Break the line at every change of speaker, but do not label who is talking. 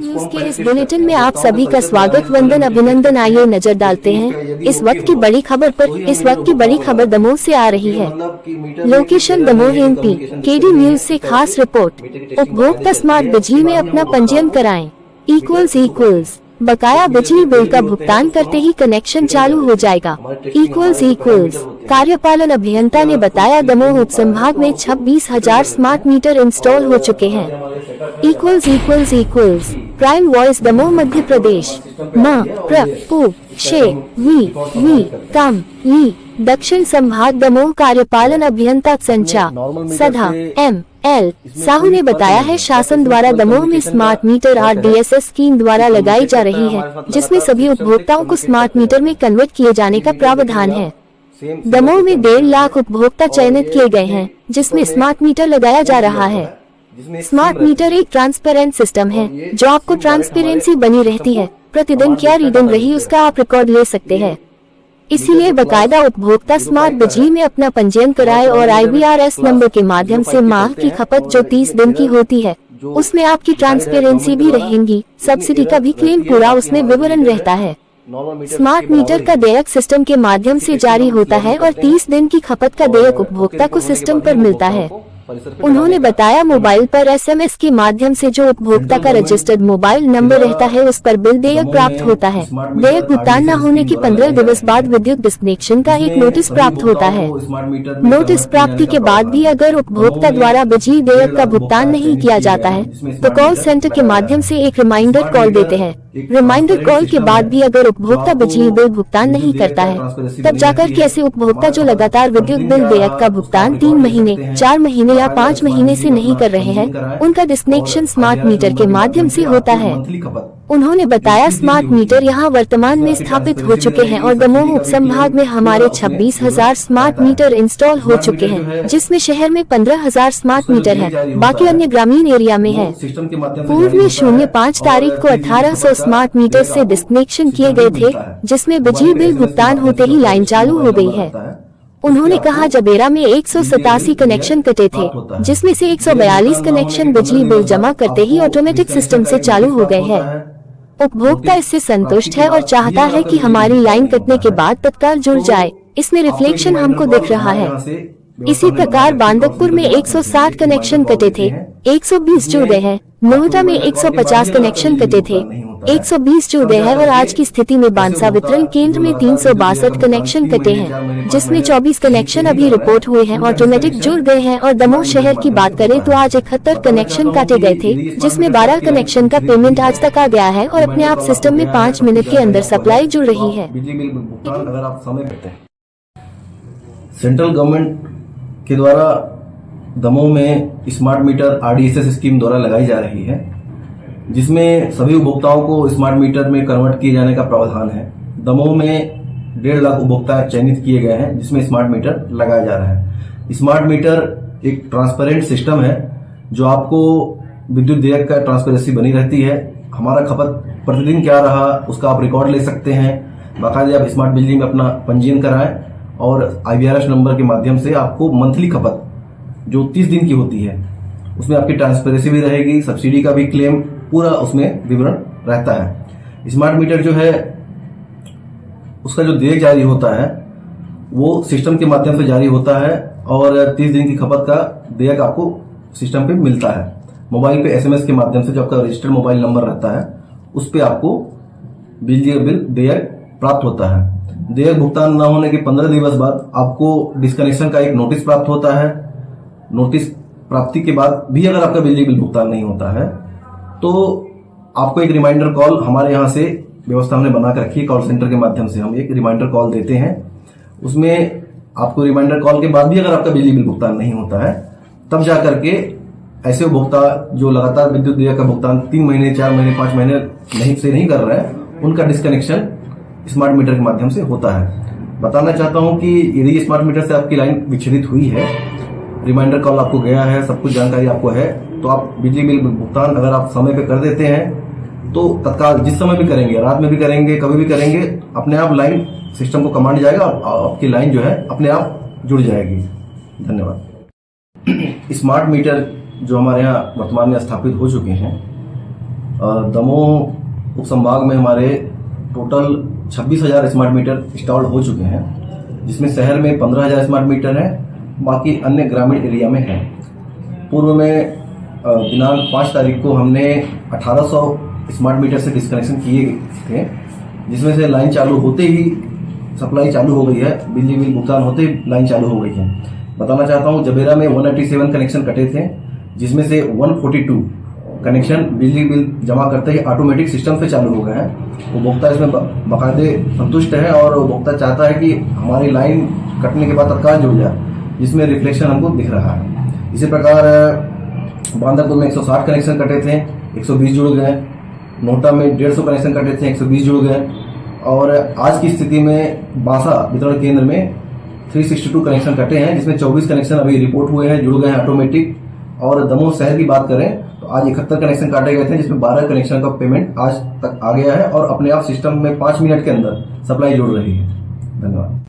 News के इस bulletin में आप सभी का स्वागत वंदन अभिनंदन। आइए नजर डालते हैं इस वक्त की बड़ी खबर पर। इस वक्त की बड़ी खबर दमोह से आ रही है। Location Damoh MP. KD news से खास रिपोर्ट। उपभोक्ता स्मार्ट बिजली में अपना पंजीयन कराएं। इक्वल्स बकाया बिजली बिल का भुगतान करते ही कनेक्शन चालू हो जाएगा। इक्वल्स कार्यपालन अभियंता ने बताया दमोह उपसंभाग में 26,000 स्मार्ट मीटर इंस्टॉल हो चुके हैं। Equals prime voice Damoh Madhya Pradesh. म प्र पु शे वी कम ली दक्षिण संभाग दमोह कार्यपालन अभियंता संचा सधा एम.एल. साहू ने बताया है शासन द्वारा दमोह में स्मार्ट मीटर RDSS स्कीम द्वारा लगाई जा रही है, जिसमें सभी उपभोक्ताओं को स्मार्ट मीटर में कन्वर्ट किए जाने का प्रावधान है। दमोह में 1.5 लाख उपभोक्ता चयनित किए गए हैं, जिसमें स्मार्ट मीटर लगाया जा रहा है। स्मार्ट मीटर एक ट्रांसपेरेंट सिस्टम है जो आपको ट्रांसपेरेंसी बनी रहती है। प्रतिदिन क्या रीडिंग रही उसका आप रिकॉर्ड ले सकते हैं। इसीलिए बकायदा उपभोक्ता स्मार्ट बिजली में अपना पंजीयन कराए और IBRS नंबर के माध्यम से माह की खपत जो 30 दिन की होती है उसमें आपकी ट्रांसपेरेंसी भी रहेंगी। सब्सिडी का भी क्लेम पूरा उसमें विवरण रहता है। स्मार्ट मीटर का देयक सिस्टम के माध्यम से जारी होता है और 30 दिन की खपत का देयक उपभोक्ता को सिस्टम पर मिलता है। उन्होंने बताया मोबाइल पर SMS के माध्यम से जो उपभोक्ता का रजिस्टर्ड मोबाइल नंबर रहता है उस पर बिल देयक प्राप्त होता है। देयक भुगतान न होने के 15 दिवस बाद विद्युत डिस्कनेक्शन का एक नोटिस प्राप्त होता है। नोटिस प्राप्ति के बाद भी अगर उपभोक्ता द्वारा बिजली देयक का भुगतान नहीं किया जाता है तो कॉल सेंटर के माध्यम से एक रिमाइंडर कॉल देते हैं। रिमाइंडर कॉल के बाद भी अगर उपभोक्ता बिजली बिल भुगतान नहीं करता है तब जाकर के ऐसे उपभोक्ता जो लगातार विद्युत बिल देयक का भुगतान 3 महीने, 4 महीने या 5 महीने से नहीं कर रहे हैं, उनका डिस्कनेक्शन स्मार्ट मीटर के माध्यम से होता है। उन्होंने बताया स्मार्ट मीटर यहां वर्तमान में स्थापित हो चुके हैं और दमोह उपसंभाग में हमारे 26,000 स्मार्ट मीटर इंस्टॉल हो चुके हैं, जिसमें शहर में 15,000 स्मार्ट मीटर है, बाकी अन्य ग्रामीण एरिया में है। पूर्व में 05 तारीख को 1800 स्मार्ट मीटर से डिस्कनेक्शन किए गए थे, जिसमें बिजली बिल भुगतान होते ही लाइन चालू हो गई है। उन्होंने कहा जबेरा में 187 कनेक्शन कटे थे, जिसमें से 142 कनेक्शन बिजली बिल जमा करते ही ऑटोमेटिक सिस्टम से चालू हो गए हैं। उपभोक्ता इससे संतुष्ट है और चाहता है कि हमारी लाइन कटने के बाद तत्काल जुड़ जाए। इसमें रिफ्लेक्शन हमको दिख रहा है। इसी प्रकार बांदकपुर में 160 कनेक्शन कटे थे, 120 जुड़ गए हैं। नोहटा में 150 कनेक्शन कटे थे, 120 जुड़ गए हैं और आज की स्थिति में बांसा वितरण केंद्र में 362 कनेक्शन कटे हैं, जिसमें 24 कनेक्शन अभी रिपोर्ट हुए हैं, ऑटोमेटिक जुड़ गए हैं। और दमोह शहर की बात करें तो आज 71 कनेक्शन काटे गए थे, जिसमें 12 कनेक्शन का पेमेंट आज तक आ गया है और अपने आप सिस्टम में 5 मिनट के अंदर सप्लाई जुड़ रही है।
अगर आप समय करते हैं, सेंट्रल गवर्नमेंट के द्वारा दमोह में स्मार्ट मीटर RDSS स्कीम द्वारा लगाई जा रही है, जिसमें सभी उपभोक्ताओं को स्मार्ट मीटर में कन्वर्ट किए जाने का प्रावधान है। दमोह में 1.5 लाख उपभोक्ता चयनित किए गए हैं, जिसमें स्मार्ट मीटर लगाया जा रहा है। स्मार्ट मीटर एक ट्रांसपेरेंट सिस्टम है जो आपको विद्युत देयक का ट्रांसपेरेंसी बनी रहती है। हमारा खपत प्रतिदिन क्या रहा उसका आप रिकॉर्ड ले सकते हैं। बाकायदे आप स्मार्ट बिजली में अपना पंजीयन कराएं और IBRS नंबर के माध्यम से आपको मंथली खपत जो 30 दिन की होती है उसमें आपकी ट्रांसपेरेंसी भी रहेगी, सब्सिडी का भी क्लेम पूरा उसमें विवरण रहता है। स्मार्ट मीटर जो है उसका जो देयक जारी होता है वो सिस्टम के माध्यम से जारी होता है और 30 दिन की खपत का देयक आपको सिस्टम पे मिलता है। मोबाइल पे SMS के माध्यम से जो आपका रजिस्टर्ड मोबाइल नंबर रहता है उस पे आपको बिजली बिल देयक प्राप्त होता है। देयक भुगतान न होने के 15 दिवस बाद आपको डिस्कनेक्शन का एक नोटिस प्राप्त होता है। नोटिस प्राप्ति के बाद भी अगर आपका बिजली बिल भुगतान नहीं होता है तो आपको एक रिमाइंडर कॉल हमारे यहाँ से व्यवस्था हमने बना कर रखी है। कॉल सेंटर के माध्यम से हम एक रिमाइंडर कॉल देते हैं। उसमें आपको रिमाइंडर कॉल के बाद भी अगर आपका बिजली बिल भुगतान नहीं होता है तब जाकर के ऐसे उपभोक्ता जो लगातार विद्युत देयक का भुगतान 3 महीने, 4 महीने, 5 महीने नहीं कर रहे हैं, उनका डिस्कनेक्शन स्मार्ट मीटर के माध्यम से होता है। बताना चाहता हूं कि यदि स्मार्ट मीटर से आपकी लाइन विच्छेदित हुई है, रिमाइंडर कॉल आपको गया है, सब कुछ जानकारी आपको है, तो आप बिजली बिल भुगतान अगर आप समय पे कर देते हैं तो तत्काल जिस समय भी करेंगे, रात में भी करेंगे, कभी भी करेंगे, अपने आप लाइन सिस्टम को कमांड जाएगा और आपकी लाइन जो है अपने आप जुड़ जाएगी। धन्यवाद। स्मार्ट मीटर जो हमारे यहाँ वर्तमान में स्थापित हो चुके हैं दमोह उपसंभाग में हमारे टोटल 26,000 स्मार्ट मीटर इंस्टॉल हो चुके हैं, जिसमें शहर में 15,000 स्मार्ट मीटर है, बाकी अन्य ग्रामीण एरिया में है। पूर्व में दिनांक 5 तारीख को हमने 1800 स्मार्ट मीटर से डिस्कनेक्शन किए थे, जिसमें से लाइन चालू होते ही सप्लाई चालू हो गई है, बिजली बिल भुगतान होते ही लाइन चालू हो गई है। बताना चाहता हूं, जबेरा में 187 कनेक्शन कटे थे, जिसमें से 142 कनेक्शन बिजली बिल जमा करते ही ऑटोमेटिक सिस्टम से चालू हो गए हैं। उपभोक्ता इसमें बाकायदे संतुष्ट है और उपभोक्ता चाहता है कि हमारी लाइन कटने के बाद तत्काल जुड़ जाए, जिसमें रिफ्लेक्शन हमको दिख रहा है। इसी प्रकार बांदरपुर में 160 कनेक्शन कटे थे, 120 जुड़ गए। नोटा में 150 कनेक्शन कटे थे, 120 जुड़ गए। और आज की स्थिति में बांसा वितरण केंद्र में 362 कनेक्शन कटे हैं, जिसमें 24 कनेक्शन अभी रिपोर्ट हुए हैं, जुड़ गए हैं ऑटोमेटिक। और दमोह शहर की बात करें तो आज 71 कनेक्शन काटे गए थे, जिसमें 12 कनेक्शन का पेमेंट आज तक आ गया है और अपने आप सिस्टम में 5 मिनट के अंदर सप्लाई जुड़ रही है। धन्यवाद।